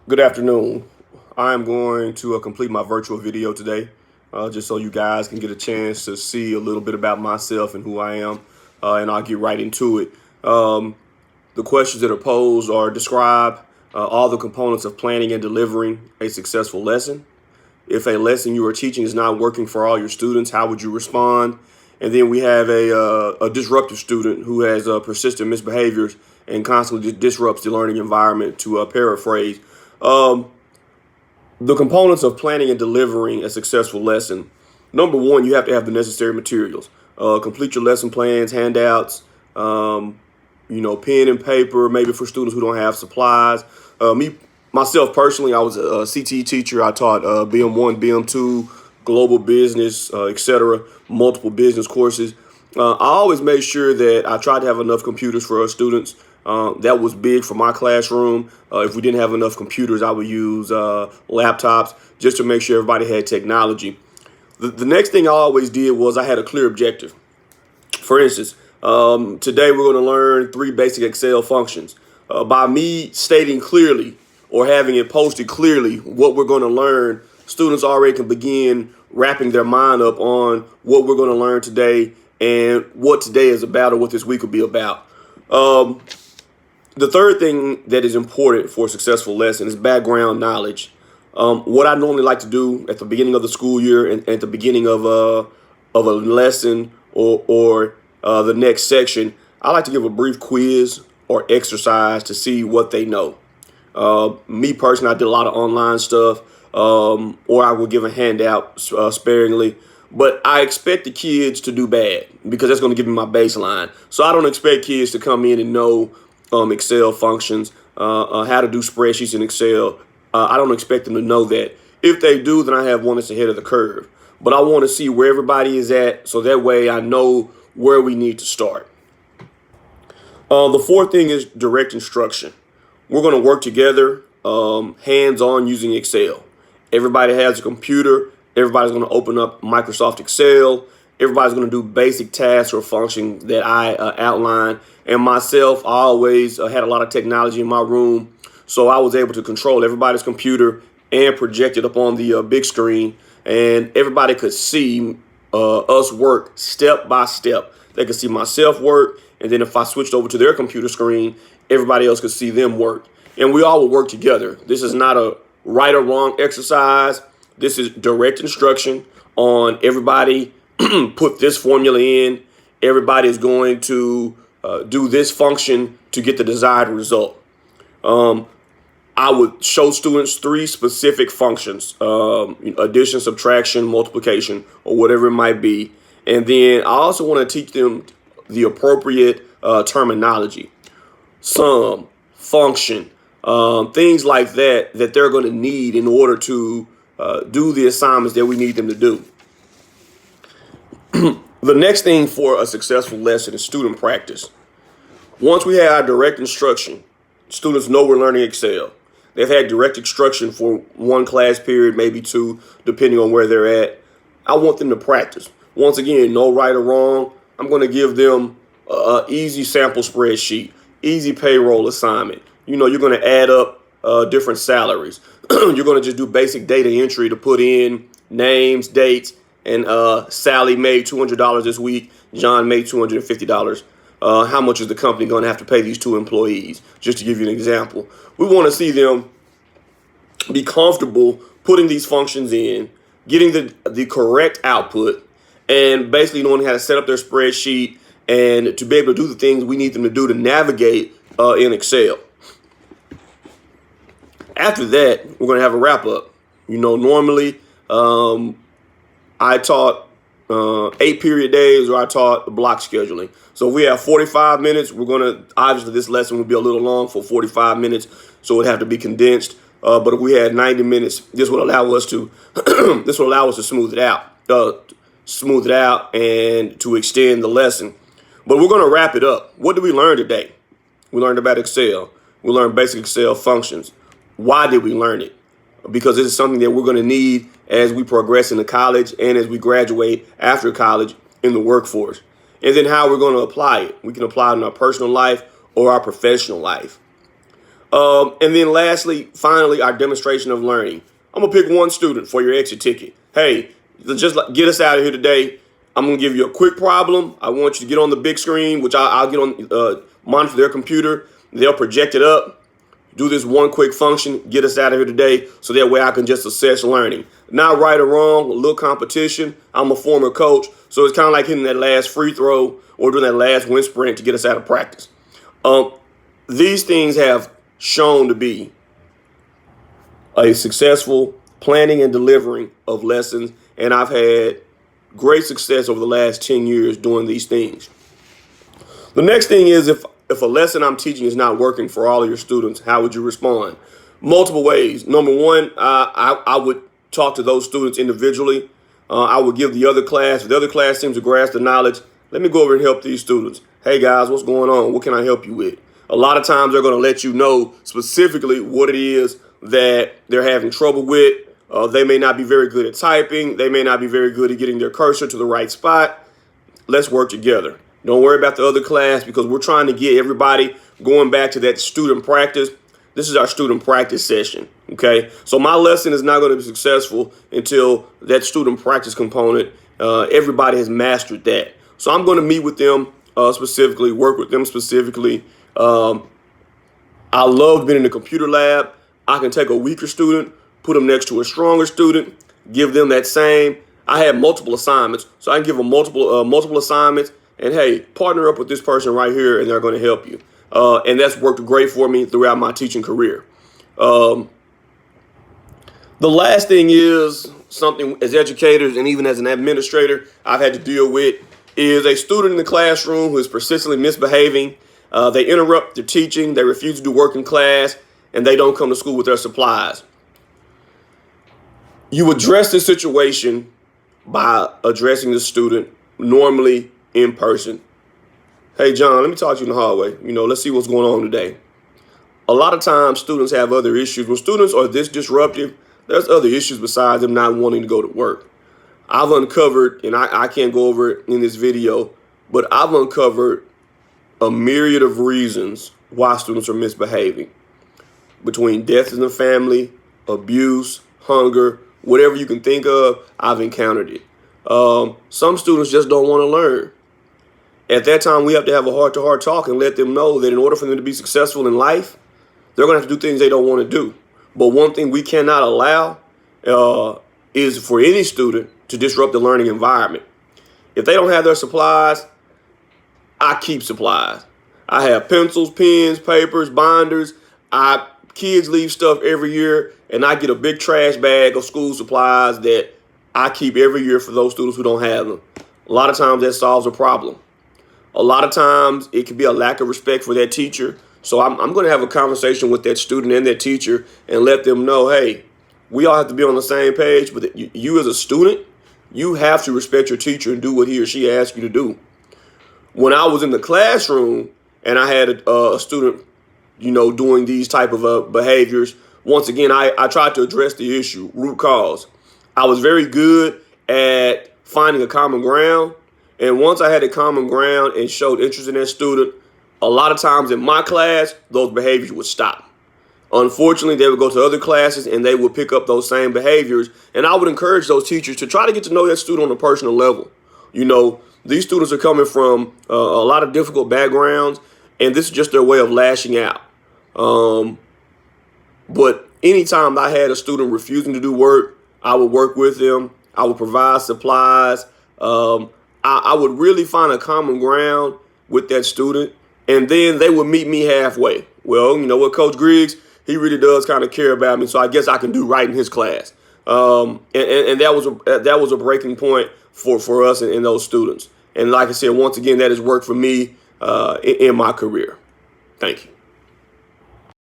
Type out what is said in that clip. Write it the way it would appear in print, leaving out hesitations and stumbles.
Good afternoon. I'm going to complete my virtual video today, just so you guys can get a chance to see a little bit about myself and who I am, and I'll get right into it. The questions that are posed are: describe all the components of planning and delivering a successful lesson. If a lesson you are teaching is not working for all your students, how would you respond? And then we have a disruptive student who has persistent misbehaviors and constantly disrupts the learning environment, to paraphrase. Um, the components of planning and delivering a successful lesson. Number one, you have to have the necessary materials. Complete your lesson plans, handouts, pen and paper, maybe for students who don't have supplies. Myself personally, I was a CTE teacher. I taught BM1, BM2, global business, etc., multiple business courses. I always made sure that I tried to have enough computers for our students. That was big for my classroom. If we didn't have enough computers, I would use laptops just to make sure everybody had technology. The next thing I always did was I had a clear objective. For instance, today we're going to learn 3 basic Excel functions. By me stating clearly or having it posted clearly what we're going to learn, students already can begin wrapping their mind up on what we're going to learn today and what today is about or what this week will be about. The third thing that is important for a successful lesson is background knowledge. What I normally like to do at the beginning of the school year and at the beginning of a lesson or the next section, I like to give a brief quiz or exercise to see what they know. Me personally, I did a lot of online stuff, or I would give a handout sparingly. But I expect the kids to do bad because that's going to give me my baseline. So I don't expect kids to come in and know Excel functions, how to do spreadsheets in Excel. I don't expect them to know that. If they do, then I have one that's ahead of the curve. But I want to see where everybody is at, so that way I know where we need to start. The fourth thing is direct instruction. We're going to work together, hands-on, using Excel. Everybody has a computer. Everybody's going to open up Microsoft Excel. Everybody's going to do basic tasks or functions that I outline. And myself, I always had a lot of technology in my room, so I was able to control everybody's computer and project it up on the big screen, and everybody could see us work step by step. They could see myself work, and then if I switched over to their computer screen, everybody else could see them work. And we all would work together. This is not a right or wrong exercise. This is direct instruction on everybody put this formula in. Everybody is going to do this function to get the desired result. I would show students 3 specific functions, addition, subtraction, multiplication, or whatever it might be. And then I also want to teach them the appropriate terminology, sum, function, things like that they're going to need in order to do the assignments that we need them to do. The next thing for a successful lesson is student practice. Once we have our direct instruction, students know we're learning Excel. They've had direct instruction for 1 class period, maybe 2, depending on where they're at. I want them to practice. Once again, no right or wrong. I'm going to give them an easy sample spreadsheet, easy payroll assignment. You're going to add up different salaries. You're going to just do basic data entry to put in names, dates, and Sally made $200 this week. John made $250. How much is the company going to have to pay these 2 employees? Just to give you an example. We want to see them be comfortable putting these functions in, getting the correct output, and basically knowing how to set up their spreadsheet and to be able to do the things we need them to do to navigate in Excel. After that, we're going to have a wrap up. Normally I taught 8 period days, or I taught block scheduling. So if we have 45 minutes, obviously this lesson would be a little long for 45 minutes, so it would have to be condensed. But if we had 90 minutes, this would allow us to smooth it out and to extend the lesson. But we're going to wrap it up. What did we learn today? We learned about Excel. We learned basic Excel functions. Why did we learn it? Because this is something that we're going to need as we progress into college and as we graduate after college in the workforce. And then how we're going to apply it. We can apply it in our personal life or our professional life. And then lastly, finally, our demonstration of learning. I'm going to pick one student for your exit ticket. Hey, just get us out of here today. I'm going to give you a quick problem. I want you to get on the big screen, which I'll get on, monitor their computer. They'll project it up. Do this one quick function, get us out of here today, so that way I can just assess learning. Not right or wrong, a little competition. I'm a former coach, so it's kind of like hitting that last free throw or doing that last wind sprint to get us out of practice. These things have shown to be a successful planning and delivering of lessons, and I've had great success over the last 10 years doing these things. The next thing is if a lesson I'm teaching is not working for all of your students, how would you respond? Multiple ways. Number one, I would talk to those students individually. I would give the other class, if the other class seems to grasp the knowledge, let me go over and help these students. Hey guys, what's going on? What can I help you with? A lot of times they're going to let you know specifically what it is that they're having trouble with. They may not be very good at typing. They may not be very good at getting their cursor to the right spot. Let's work together. Don't worry about the other class, because we're trying to get everybody going back to that student practice. This is our student practice session, okay? So my lesson is not going to be successful until that student practice component, everybody has mastered that. So I'm going to meet with them specifically, work with them specifically. I love being in the computer lab. I can take a weaker student, put them next to a stronger student, give them that same. I have multiple assignments, so I can give them multiple assignments. And hey, partner up with this person right here, and they're going to help you. And that's worked great for me throughout my teaching career. The last thing is something as educators and even as an administrator I've had to deal with is a student in the classroom who is persistently misbehaving. They interrupt their teaching, they refuse to do work in class, and they don't come to school with their supplies. You address this situation by addressing the student normally in person. Hey, John, let me talk to you in the hallway. Let's see what's going on today. A lot of times students have other issues. When students are this disruptive, there's other issues besides them not wanting to go to work. I've uncovered, and I can't go over it in this video, but I've uncovered a myriad of reasons why students are misbehaving. Between deaths in the family, abuse, hunger, whatever you can think of, I've encountered it. Some students just don't want to learn. At that time, we have to have a heart-to-heart talk and let them know that in order for them to be successful in life, they're going to have to do things they don't want to do. But one thing we cannot allow is for any student to disrupt the learning environment. If they don't have their supplies, I keep supplies. I have pencils, pens, papers, binders. Kids leave stuff every year, and I get a big trash bag of school supplies that I keep every year for those students who don't have them. A lot of times that solves a problem. A lot of times it could be a lack of respect for that teacher. So I'm going to have a conversation with that student and that teacher and let them know, hey, we all have to be on the same page, but you as a student, you have to respect your teacher and do what he or she asks you to do. When I was in the classroom and I had a student, doing these type of behaviors, once again, I tried to address the issue, root cause. I was very good at finding a common ground. And once I had a common ground and showed interest in that student, a lot of times in my class, those behaviors would stop. Unfortunately, they would go to other classes and they would pick up those same behaviors. And I would encourage those teachers to try to get to know that student on a personal level. These students are coming from a lot of difficult backgrounds, and this is just their way of lashing out. But anytime I had a student refusing to do work, I would work with them. I would provide supplies. I would really find a common ground with that student, and then they would meet me halfway. Well, you know what, Coach Griggs, he really does kind of care about me, so I guess I can do right in his class. And that was a breaking point for us and those students. And like I said, once again, that has worked for me in my career. Thank you.